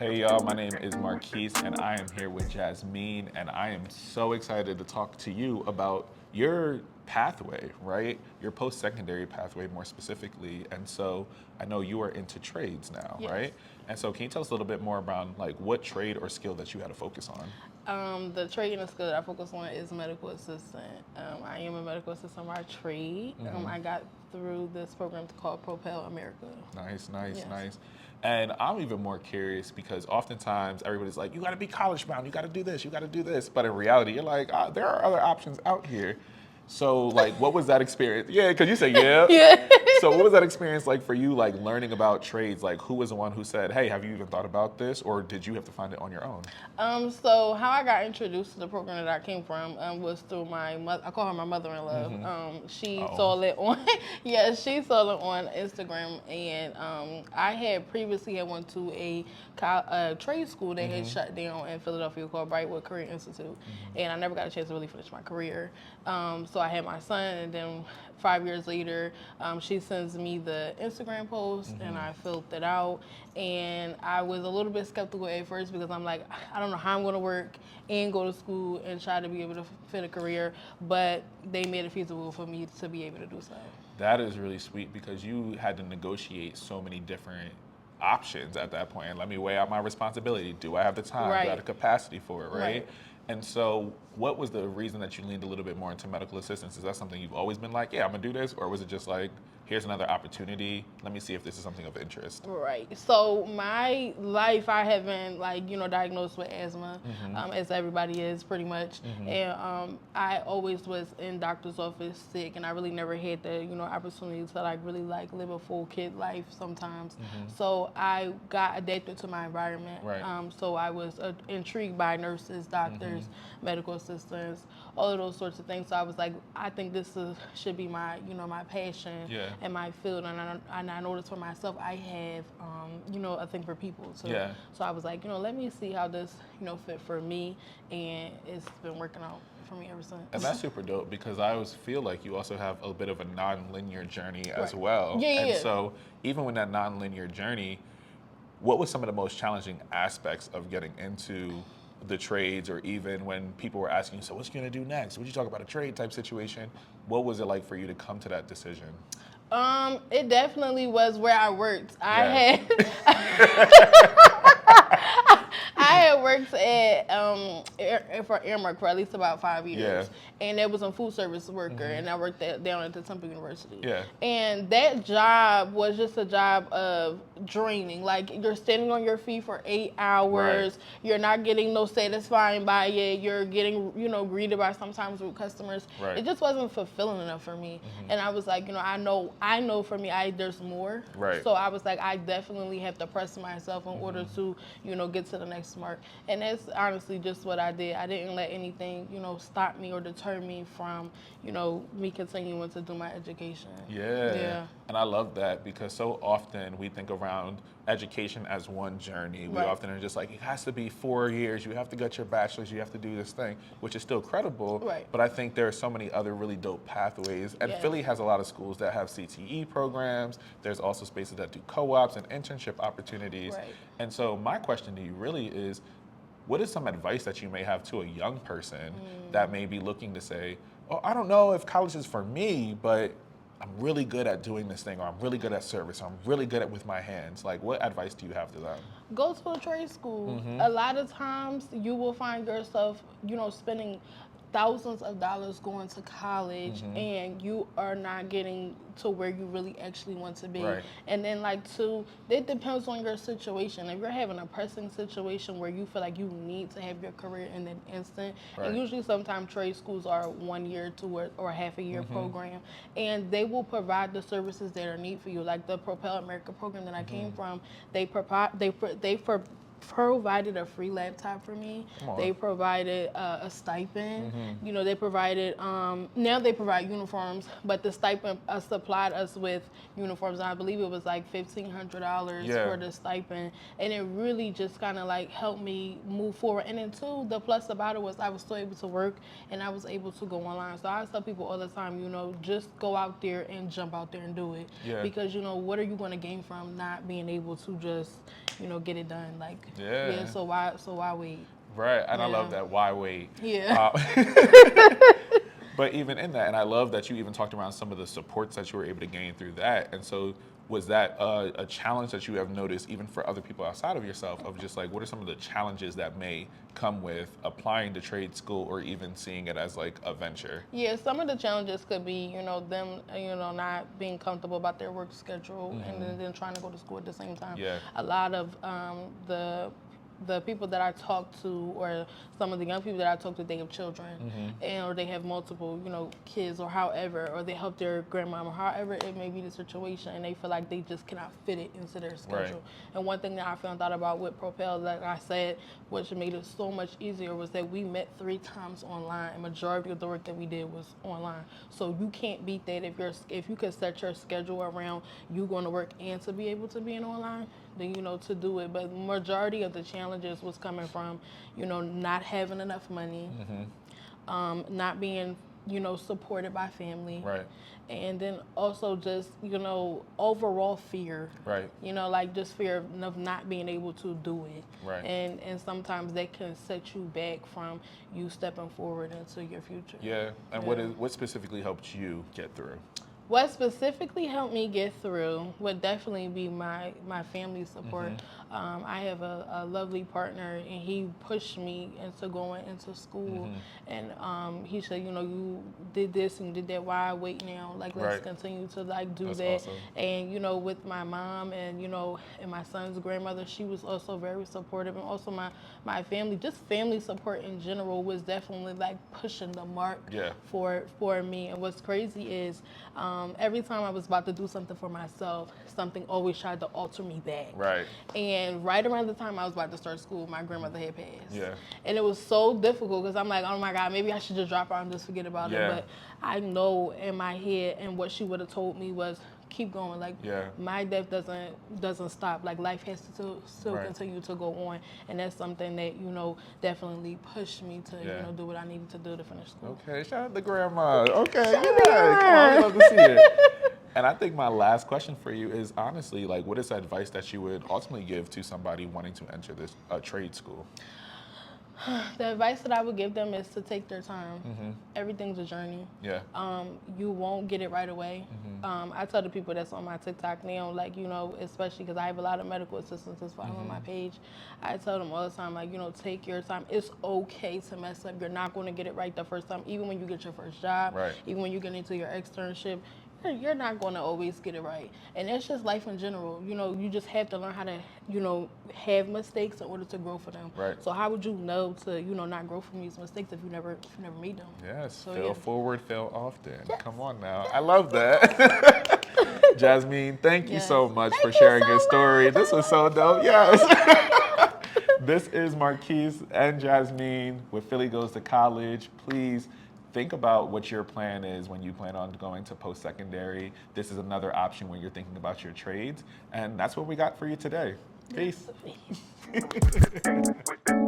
Hey y'all, my name is Marquise and I am here with Jazmeen and I am so excited to talk to you about your pathway, right? Your post-secondary pathway more specifically. And so I know you are into trades now, Yes. right? And so can you tell us a little bit more about like what trade or skill that you had to focus on? The trade and the skill that I focus on is medical assistant. I am a medical assistant by trade. I got through this program called Propel America. Nice, nice, Yes. nice. And I'm even more curious because oftentimes everybody's like, you got to be college bound, you got to do this, you got to do this. But in reality, you're like, there are other options out here. So, like, what was that experience? Yeah, because you say, yeah. Yeah. So, what was that experience like for you, like learning about trades? Like, who was the one who said, hey, have you even thought about this? Or did you have to find it on your own? So how I got introduced to the program that I came from was through my mother. I call her my mother-in-law. She Uh-oh. saw it on, yeah, she saw it on Instagram, and I had previously had went to a trade school that had shut down in Philadelphia called Brightwood Career Institute, and I never got a chance to really finish my career. So I had my son, and then 5 years later, she sends me the Instagram post, and I filled it out. And I was a little bit skeptical at first because I'm like, I don't know how I'm going to work and go to school and try to be able to fit a career, but they made it feasible for me to be able to do so. That is really sweet because you had to negotiate so many different options at that point. And let me weigh out my responsibility. Do I have the time? Do I Right. have the capacity for it, right? Right. And so, what was the reason that you leaned a little bit more into medical assistance? Is that something you've always been like, yeah, I'm gonna do this? Or was it just like, here's another opportunity. Let me see if this is something of interest. Right. So my life, I have been diagnosed with asthma, as everybody is pretty much. And I always was in doctor's office sick, and I really never had the opportunity to really live a full kid life sometimes. So I got adapted to my environment. Right. So I was intrigued by nurses, doctors, medical assistants, all of those sorts of things. So I was like, I think should be my my passion. Yeah. In my field, and I noticed for myself, I have, a thing for people. So, Yeah. so I was like, let me see how this, fit for me, and it's been working out for me ever since. And that's super dope because I always feel like you also have a bit of a non-linear journey as Right. well. Yeah. And so, even with that non-linear journey, what was some of the most challenging aspects of getting into the trades, or even when people were asking you, so what you gonna do next? Would you talk about a trade type situation? What was it like for you to come to that decision? It definitely was where I worked. I Yeah. had I had worked at for Airmark for at least about 5 years, and it was a food service worker, and I worked down at the Temple University. Yeah. And that job was just a job of draining. Like, you're standing on your feet for 8 hours. Right. You're not getting no satisfying by it. You're getting greeted by sometimes rude customers. Right. It just wasn't fulfilling enough for me. And I was like, I know for me, there's more. Right. So I was like, I definitely have to press myself in order to, get to the next mark. And that's honestly just what I did. I didn't let anything, stop me or deter me from, me continuing to do my education. Yeah. Yeah. And I love that because so often we think around education as one journey. We Right. often are just like, it has to be 4 years, you have to get your bachelor's, you have to do this thing, which is still credible. Right. But I think there are so many other really dope pathways. And Yes. Philly has a lot of schools that have CTE programs. There's also spaces that do co-ops and internship opportunities. Right. And so my question to you really is, what is some advice that you may have to a young person that may be looking to say, oh, I don't know if college is for me, but I'm really good at doing this thing, or I'm really good at service, or I'm really good at with my hands. Like, what advice do you have to them? Go to a trade school. A lot of times you will find yourself, spending thousands of dollars going to college, and you are not getting to where you really actually want to be. Right. And then it depends on your situation. If you're having a pressing situation where you feel like you need to have your career in an instant, Right. and usually sometimes trade schools are 1 year to or half a year program, and they will provide the services that are needed for you. Like the Propel America program that I came from, they provided a free laptop for me. Come on. They provided a stipend. They provided, now they provide uniforms, but the stipend supplied us with uniforms. And I believe it was like $1,500 Yeah. for the stipend. And it really just kind of helped me move forward. And then too, the plus about it was I was still able to work, and I was able to go online. So I tell people all the time, just go out there and jump out there and do it. Yeah. Because, what are you going to gain from not being able to just, get it done. Like, Yeah. So why wait? Right, and I Yeah. love that. Why wait? Yeah. But even in that, and I love that you even talked around some of the supports that you were able to gain through that. And so, was that a challenge that you have noticed even for other people outside of yourself, of just like, what are some of the challenges that may come with applying to trade school or even seeing it as like a venture? Yeah, some of the challenges could be, them, not being comfortable about their work schedule and then trying to go to school at the same time. Yeah. A lot of the people that I talk to, or some of the young people that I talk to, they have children, or they have multiple, kids, or however, or they help their grandmom, or however it may be the situation, and they feel like they just cannot fit it into their schedule. Right. And one thing that I found out about with Propel, like I said, which made it so much easier, was that we met 3 times online, and majority of the work that we did was online. So you can't beat that. If you could set your schedule around you going to work and to be able to be in online, then to do it. But majority of the challenges was coming from not having enough money, not being supported by family, Right. and then also just overall fear, Right. like just fear of not being able to do it. Right. And sometimes that can set you back from you stepping forward into your future. Yeah. And what specifically helped you get through? What specifically helped me get through would definitely be my family support. I have a lovely partner, and he pushed me into going into school. And he said, you did this and did that. Why wait now? Like, let's Right. continue to do That's that. awesome. And with my mom and and my son's grandmother, she was also very supportive, and also my family, just family support in general, was definitely like pushing the mark Yeah. for me. And what's crazy is every time I was about to do something for myself, something always tried to alter me back. Right. And right around the time I was about to start school, my grandmother had passed. Yeah. And it was so difficult because I'm like, oh my God, maybe I should just drop her and just forget about Yeah. it. But I know in my head, and what she would have told me was, keep going. Like, Yeah. my death doesn't stop. Like, life has to still Right. continue to go on. And that's something that, definitely pushed me to, Yeah. do what I needed to do to finish school. Okay, shout out to grandma. Okay, yeah, come on, we love to see it. And I think my last question for you is honestly, like, what is advice that you would ultimately give to somebody wanting to enter this trade school? The advice that I would give them is to take their time. Everything's a journey. Yeah. You won't get it right away. I tell the people that's on my TikTok now, like, especially because I have a lot of medical assistants that's following my page. I tell them all the time, like, take your time. It's okay to mess up. You're not going to get it right the first time. Even when you get your first job, Right. even when you get into your externship, you're not going to always get it right. And it's just life in general. You just have to learn how to, have mistakes in order to grow from them. Right. So how would you know to, not grow from these mistakes if you never made them? Yes, So, fail yeah. forward, fail often. Yes. Come on now. I love that. Jazmeen, thank you Yes. so much Thank for you sharing so your story. much. This was so dope. Yes. This is Marquise and Jazmeen with Philly Goes to College. Please think about what your plan is when you plan on going to post-secondary. This is another option when you're thinking about your trades. And that's what we got for you today. Peace. Yes.